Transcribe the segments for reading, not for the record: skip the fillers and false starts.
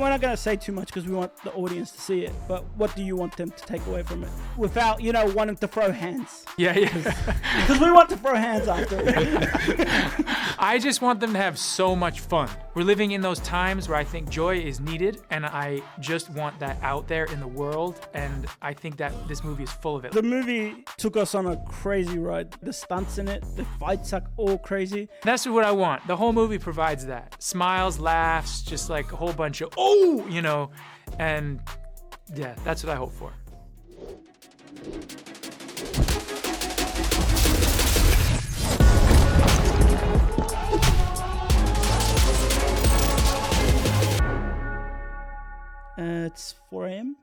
we're not going to say too much because we want the audience to see it. But what do you want them to take away from it without, wanting to throw hands? Yeah. Because we want to throw hands after it. I just want them to have so much fun. We're living in those times where I think joy is needed, and I just want that out there in the world, and I think that this movie is full of it. The movie took us on a crazy ride. The stunts in it, the fights are all crazy. That's what I want. The whole movie provides that. Smiles, laughs, just like a whole bunch of, and yeah, that's what I hope for. It's 4 a.m.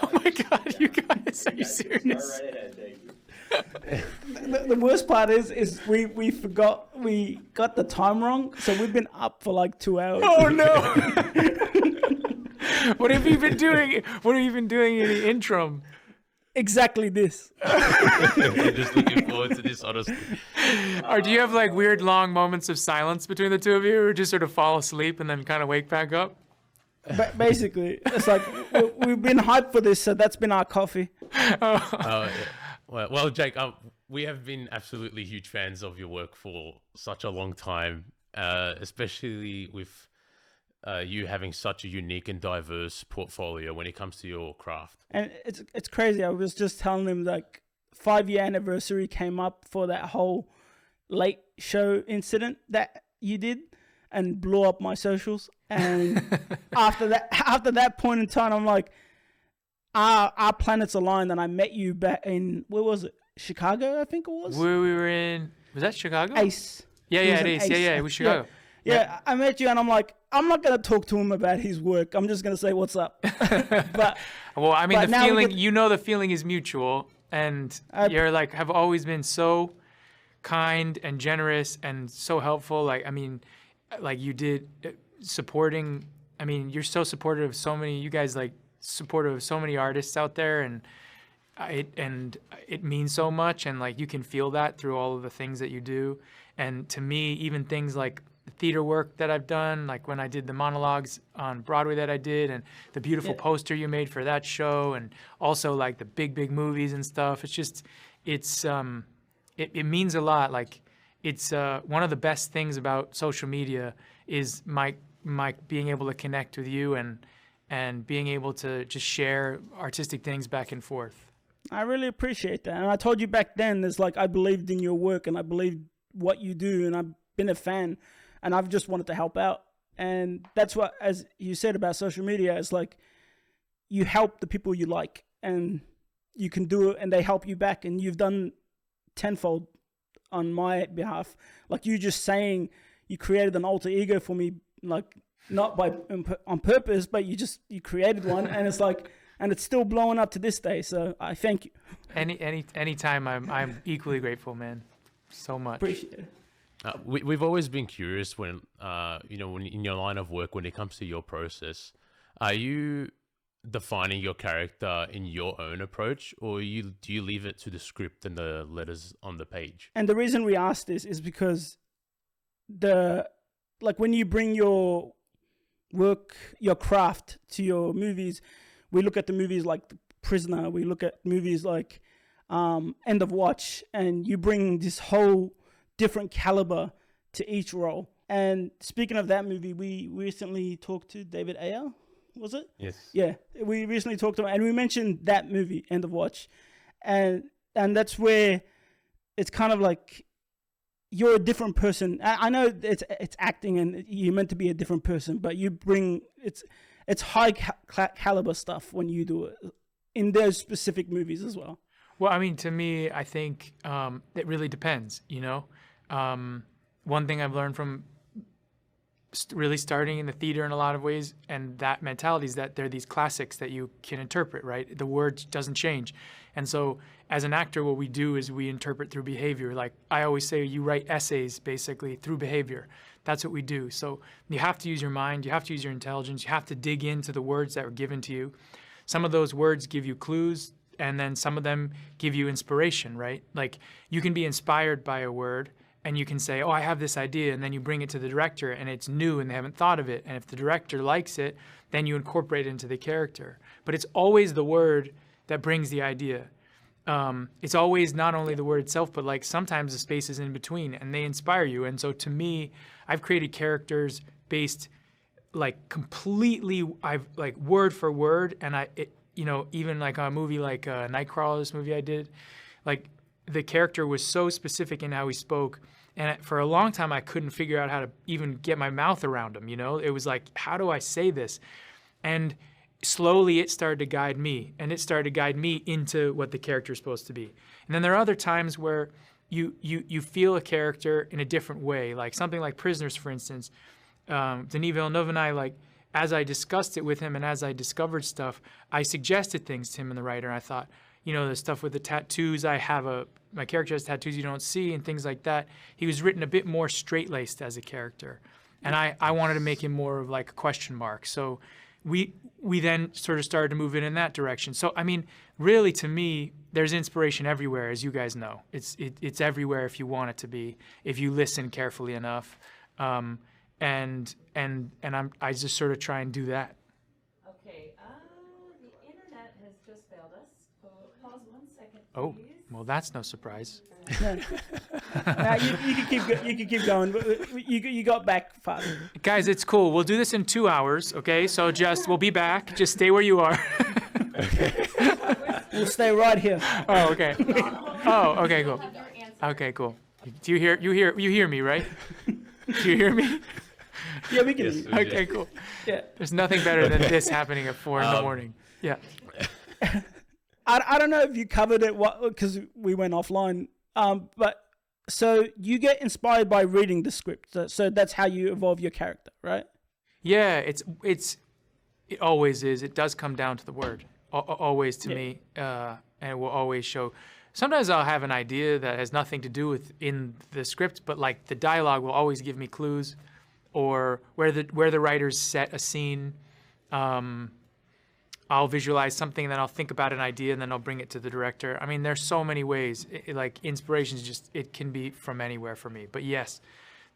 Oh my God, you guys, are you serious? Go right ahead, thank you. The worst part is we forgot, we got the time wrong, so we've been up for like 2 hours. Oh no! What have you been doing? What have you been doing in the interim? Exactly this. We're just looking forward to this, honestly. Or do you have like weird long moments of silence between the two of you, or just sort of fall asleep and then kind of wake back up? Basically, it's like we've been hyped for this, so that's been our coffee. Yeah. Well, Jake, we have been absolutely huge fans of your work for such a long time, especially with you having such a unique and diverse portfolio when it comes to your craft. And it's crazy. I was just telling them, like, 5-year anniversary came up for that whole late show incident that you did, and blew up my socials. And after that point in time, I'm like, our planets aligned. And I met you back in, where was it? Chicago, I think it was. Where we were in, was that Chicago? Ace. Yeah, at Ace. Yeah, it was Chicago. Yeah, I met you, and I'm like, I'm not gonna talk to him about his work. I'm just gonna say what's up. But well, I mean, but the now feeling, the feeling is mutual, and you're like, have always been so kind and generous and so helpful. Like, I mean, like you did supporting. I mean, you're so supportive of so many. You guys like supportive of so many artists out there, and it means so much. And like you can feel that through all of the things that you do. And to me, even things like the theater work that I've done, like when I did the monologues on Broadway that I did, and the beautiful poster you made for that show, and also like the big movies and stuff. It's just, it means a lot. Like it's one of the best things about social media is my being able to connect with you and being able to just share artistic things back and forth. I really appreciate that. And I told you back then, there's like, I believed in your work and I believed what you do, and I've been a fan, and I've just wanted to help out. And that's what, as you said about social media, it's like you help the people you like, and you can do it, and they help you back, and you've done tenfold on my behalf. Like you just saying you created an alter ego for me, like not on purpose, but you created one, and it's like, and it's still blowing up to this day. So I thank you. Anytime, I'm equally grateful, man. So much. Appreciate it. We've always been curious when when in your line of work, when it comes to your process, are you defining your character in your own approach, or do you leave it to the script and the letters on the page? And the reason we ask this is because when you bring your work, your craft to your movies, we look at the movies like The Prisoner, we look at movies like End of Watch, and you bring this whole different caliber to each role. And speaking of that movie, we recently talked to David Ayer, was it? Yes. Yeah, we recently talked to him, and we mentioned that movie, End of Watch, and that's where it's kind of like you're a different person. I know it's acting, and you're meant to be a different person, but you bring it's high caliber stuff when you do it in those specific movies as well. Well, I mean, to me, I think it really depends, One thing I've learned from really starting in the theater in a lot of ways, and that mentality, is that there are these classics that you can interpret, right? The word doesn't change. And so as an actor, what we do is we interpret through behavior. Like I always say, you write essays basically through behavior. That's what we do. So you have to use your mind, you have to use your intelligence, you have to dig into the words that were given to you. Some of those words give you clues, and then some of them give you inspiration, right? Like you can be inspired by a word, and you can say, oh, I have this idea, and then you bring it to the director, and it's new, and they haven't thought of it. And if the director likes it, then you incorporate it into the character. But it's always the word that brings the idea. It's always not only the word itself, but like sometimes the spaces in between, and they inspire you. And so to me, I've created characters based like completely, I've like word for word, and even like a movie like Nightcrawler, this movie I did, like the character was so specific in how he spoke. And for a long time, I couldn't figure out how to even get my mouth around him, It was like, how do I say this? And slowly it started to guide me, and it started to guide me into what the character is supposed to be. And then there are other times where you feel a character in a different way, like something like Prisoners, for instance. Denis Villeneuve and I, like, as I discussed it with him and as I discovered stuff, I suggested things to him and the writer. And I thought, the stuff with the tattoos, my character has tattoos you don't see and things like that. He was written a bit more straight-laced as a character. And I wanted to make him more of like a question mark. So we then sort of started to move in that direction. So, I mean, really to me, there's inspiration everywhere, as you guys know. It's everywhere if you want it to be, if you listen carefully enough. And I just sort of try and do that. Okay, the internet has just failed us. So pause 1 second, please. Oh, well, that's no surprise. No. You can keep going. You got back fast. Guys, it's cool. We'll do this in 2 hours, okay? So we'll be back. Just stay where you are. We'll stay right here. Oh, okay. Oh, okay, cool. Okay, cool. Do you hear me, right? Do you hear me? Yeah, we can. Yes, Okay, cool. Yeah. There's nothing better than this happening at 4 in the morning. Yeah. I don't know if you covered it because we went offline. But so you get inspired by reading the script. So that's how you evolve your character, right? Yeah, it always is. It does come down to the word. Always to me, and it will always show. Sometimes I'll have an idea that has nothing to do with in the script, but like the dialogue will always give me clues, or where the writers set a scene. I'll visualize something, and then I'll think about an idea, and then I'll bring it to the director. I mean, there's so many ways. Like inspirations, it can be from anywhere for me. But yes,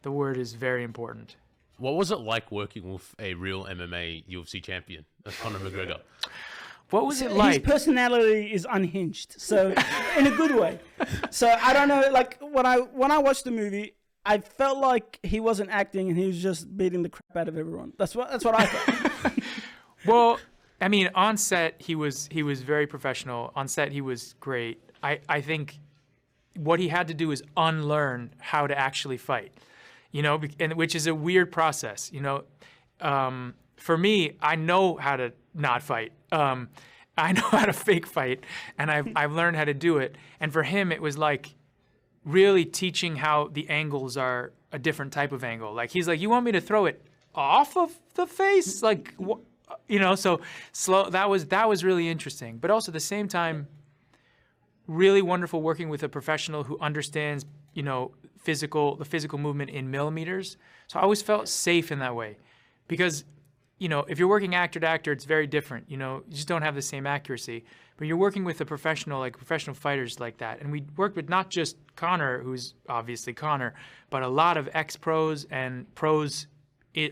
the word is very important. What was it like working with a real MMA UFC champion, Conor McGregor? What was it like? His personality is unhinged, so in a good way. So I don't know. Like when I watched the movie, I felt like he wasn't acting and he was just beating the crap out of everyone. That's what I thought. Well, I mean, on set he was very professional. On set he was great. I think what he had to do is unlearn how to actually fight, and which is a weird process. For me, I know how to not fight. I know how to fake fight, and I've learned how to do it. And for him, it was like really teaching how the angles are a different type of angle. Like he's like, you want me to throw it off of the face, like so slow. That was really interesting, but also at the same time, really wonderful working with a professional who understands the physical movement in millimeters. So I always felt safe in that way, because if you're working actor to actor, it's very different. You just don't have the same accuracy. But you're working with a professional, like professional fighters like that. And we worked with not just Conor, who's obviously Conor, but a lot of ex-pros and pros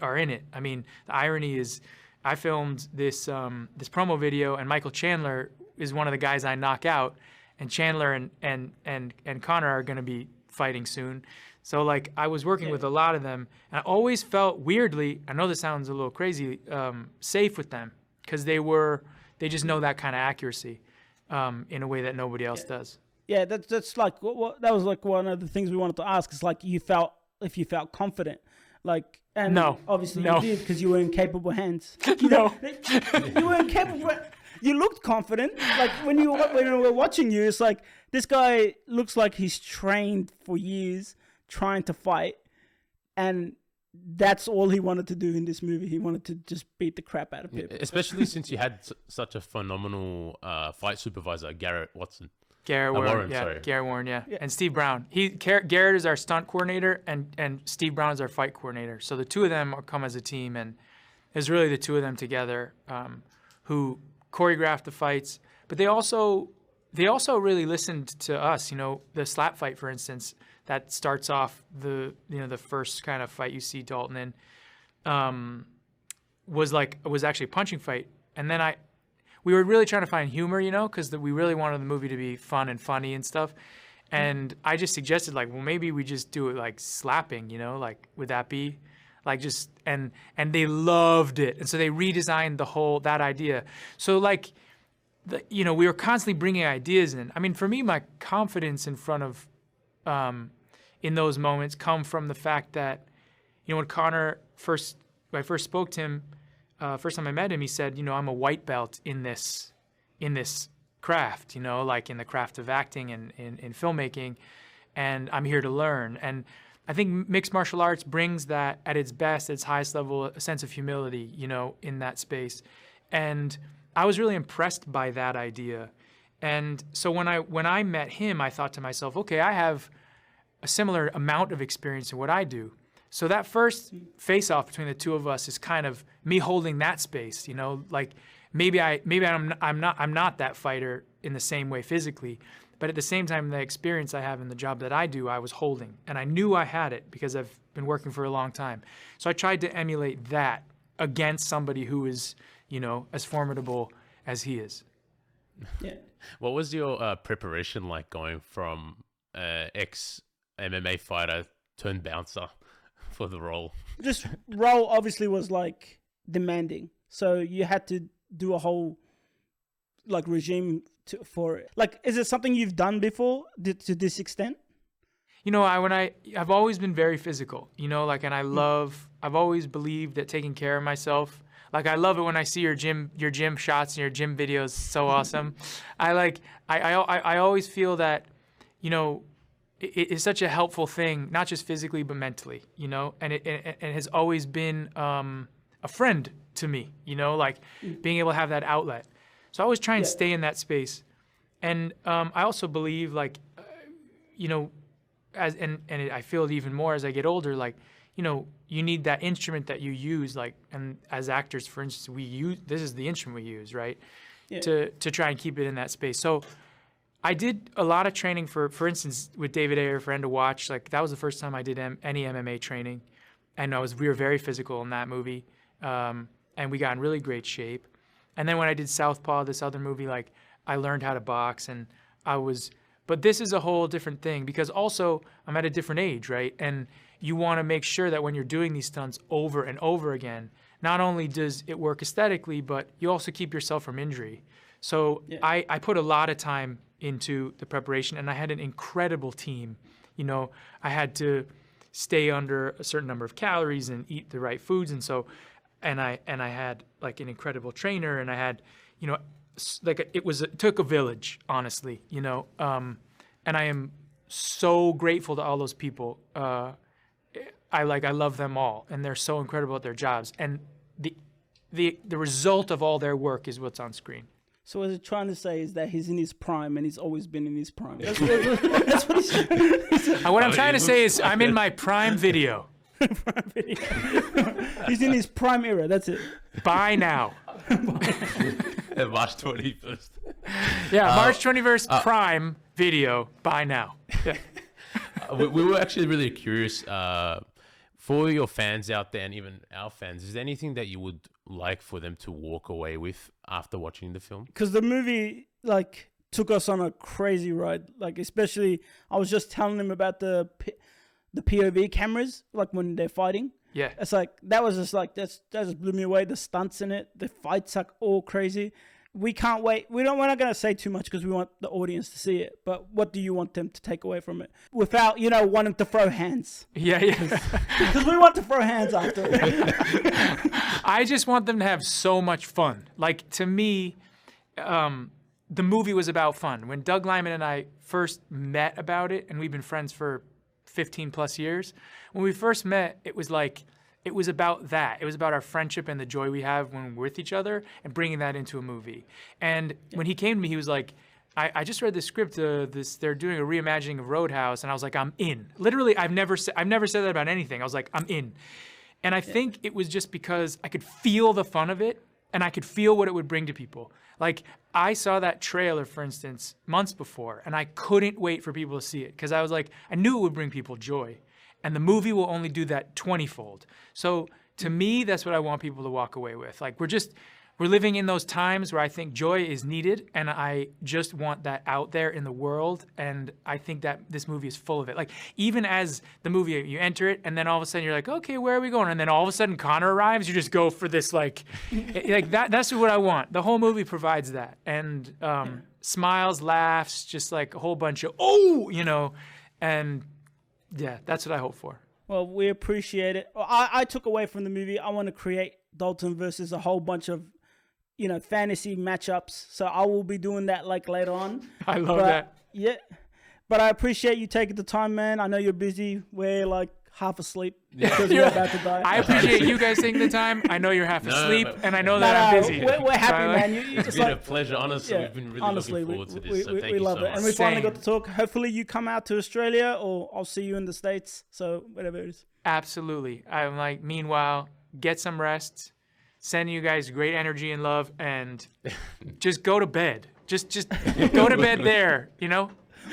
are in it. I mean, the irony is I filmed this promo video, and Michael Chandler is one of the guys I knock out. And Chandler and Conor are going to be fighting soon. So like I was working with a lot of them, and I always felt weirdly, I know this sounds a little crazy, safe with them, because they just know that kind of accuracy in a way that nobody else does. Yeah, that's like that was like one of the things we wanted to ask. Is like if you felt confident, like, and no, obviously no. you did, because you were in capable hands. No, you were in capable. You looked confident. Like when we were watching you, it's like this guy looks like he's trained for years trying to fight, and that's all he wanted to do in this movie. He wanted to just beat the crap out of people. Especially since you had such a phenomenal fight supervisor, Garrett Watson. Garrett Warren, Garrett Warren, yeah. And Steve Brown. Garrett is our stunt coordinator, and Steve Brown is our fight coordinator. So the two of them come as a team, and it's really the two of them together who choreographed the fights. But they also really listened to us. The slap fight, for instance, that starts off the first kind of fight you see Dalton in, was actually a punching fight. And then we were really trying to find humor, because we really wanted the movie to be fun and funny and stuff. And I just suggested, like, well, maybe we just do it like slapping, like, would that be like just, and they loved it. And so they redesigned that idea. So like, we were constantly bringing ideas in. I mean, for me, my confidence in front of, in those moments come from the fact that, when Connor when I first spoke to him, first time I met him, he said, I'm a white belt in this craft, like in the craft of acting and in filmmaking, and I'm here to learn. And I think mixed martial arts brings that at its best, at its highest level, a sense of humility, in that space. And I was really impressed by that idea. And so when I met him, I thought to myself, okay, I have a similar amount of experience in what I do. So that first face-off between the two of us is kind of me holding that space, like maybe I'm not that fighter in the same way physically, but at the same time, the experience I have in the job that I do, I was holding, and I knew I had it because I've been working for a long time. So I tried to emulate that against somebody who is, as formidable as he is. Yeah. What was your preparation like going from ex-MMA fighter turned bouncer for the role? This role obviously was like demanding. So you had to do a whole like regime for it. Like, is it something you've done before to this extent? I've always been very physical, and I've always believed that taking care of myself. Like, I love it when I see your gym shots and your gym videos. So awesome. I always feel that, it is such a helpful thing, not just physically, but mentally, and it has always been a friend to me, being able to have that outlet. So I always try and stay in that space. And I also believe I feel it even more as I get older, you need that instrument that you use, and as actors, for instance, this is the instrument we use, right? Yeah. To try and keep it in that space. So I did a lot of training for instance, with David Ayer, Friend to Watch. Like, that was the first time I did any MMA training. And we were very physical in that movie. And we got in really great shape. And then when I did Southpaw, this other movie, I learned how to box, and but this is a whole different thing because also I'm at a different age, right? And you want to make sure that when you're doing these stunts over and over again, not only does it work aesthetically, but you also keep yourself from injury. So yeah. I put a lot of time into the preparation, and I had an incredible team. I had to stay under a certain number of calories and eat the right foods, and so, and I had an incredible trainer, and I had, it took a village, honestly, and I am so grateful to all those people. I love them all, and they're so incredible at their jobs, and the result of all their work is what's on screen. So what he's trying to say is that he's in his prime, and he's always been in his prime. That's what he's saying. What I'm trying to say is I'm in my prime video. Prime video. He's in his prime era. That's it. By now. March 21st. Yeah, March 21st prime video by now. Yeah. We were actually really curious for your fans out there and even our fans. Is there anything that you would like for them to walk away with after watching the film? Because the movie took us on a crazy ride. Especially, I was just telling them about the POV cameras, when they're fighting. Yeah. It's that was just that just blew me away. The stunts in it, the fights all crazy. We can't wait. We're not going to say too much because we want the audience to see it. But what do you want them to take away from it without, wanting to throw hands? Yeah. Because we want to throw hands after it. I just want them to have so much fun. To me, the movie was about fun. When Doug Liman and I first met about it, and we've been friends for 15 plus years, when we first met, it was about that. It was about our friendship and the joy we have when we're with each other and bringing that into a movie. And when he came to me, he was like, I just read the script. They're doing a reimagining of Roadhouse, and I was like, I'm in. Literally, I've never said that about anything. I was like, I'm in. And I think it was just because I could feel the fun of it, and I could feel what it would bring to people. Like, I saw that trailer, for instance, months before, and I couldn't wait for people to see it because I was like, I knew it would bring people joy. And the movie will only do that 20-fold. So to me, that's what I want people to walk away with. Like, we're living in those times where I think joy is needed, and I just want that out there in the world, and I think that this movie is full of it. Like, even as the movie, you enter it, and then all of a sudden you're like, okay, where are we going? And then all of a sudden Connor arrives, you just go for this, like that's what I want. The whole movie provides that. And smiles, laughs, just like a whole bunch of, and yeah, that's what I hope for. Well, we appreciate it. I took away from the movie, I want to create Dalton versus a whole bunch of fantasy matchups. So I will be doing that like later on. I love that. Yeah. But I appreciate you taking the time, man. I know you're busy. We're like half asleep because we're about to die. I appreciate you guys taking the time. I know you're half asleep, and I know that I'm busy. We're happy, man. It's been a pleasure. Honestly, we've been really looking forward to this. So thank you love so it. much. And we finally got to talk. Hopefully you come out to Australia, or I'll see you in the States. So whatever it is. Absolutely. I'm like, meanwhile, get some rest. Sending you guys great energy and love, and just go to bed. Just go to bed there,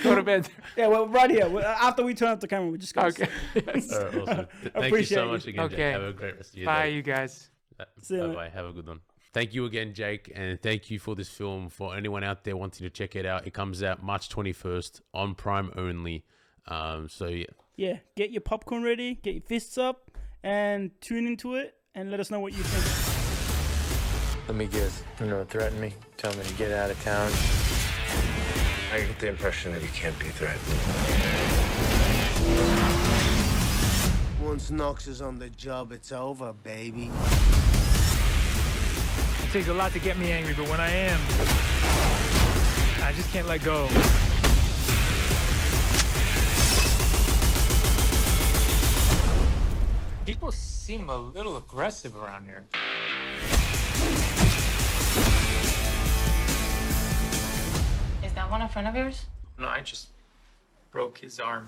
Go to bed. Yeah, well, right here. After we turn off the camera, we just go. Okay. Yes. Awesome. Thank you so much again, Okay. Jake. Have a great rest of your Bye, day. you guys. Bye-bye. Have a good one. Thank you again, Jake, and thank you for this film. For anyone out there wanting to check it out, it comes out March 21st on Prime only. Yeah, get your popcorn ready, get your fists up, and tune into it, and let us know what you think. Let me guess. Threaten me. Tell me to get out of town. I get the impression that you can't be threatened. Once Knox is on the job, it's over, baby. It takes a lot to get me angry, but when I am, I just can't let go. People seem a little aggressive around here. Is that one a friend of yours? No, I just broke his arm.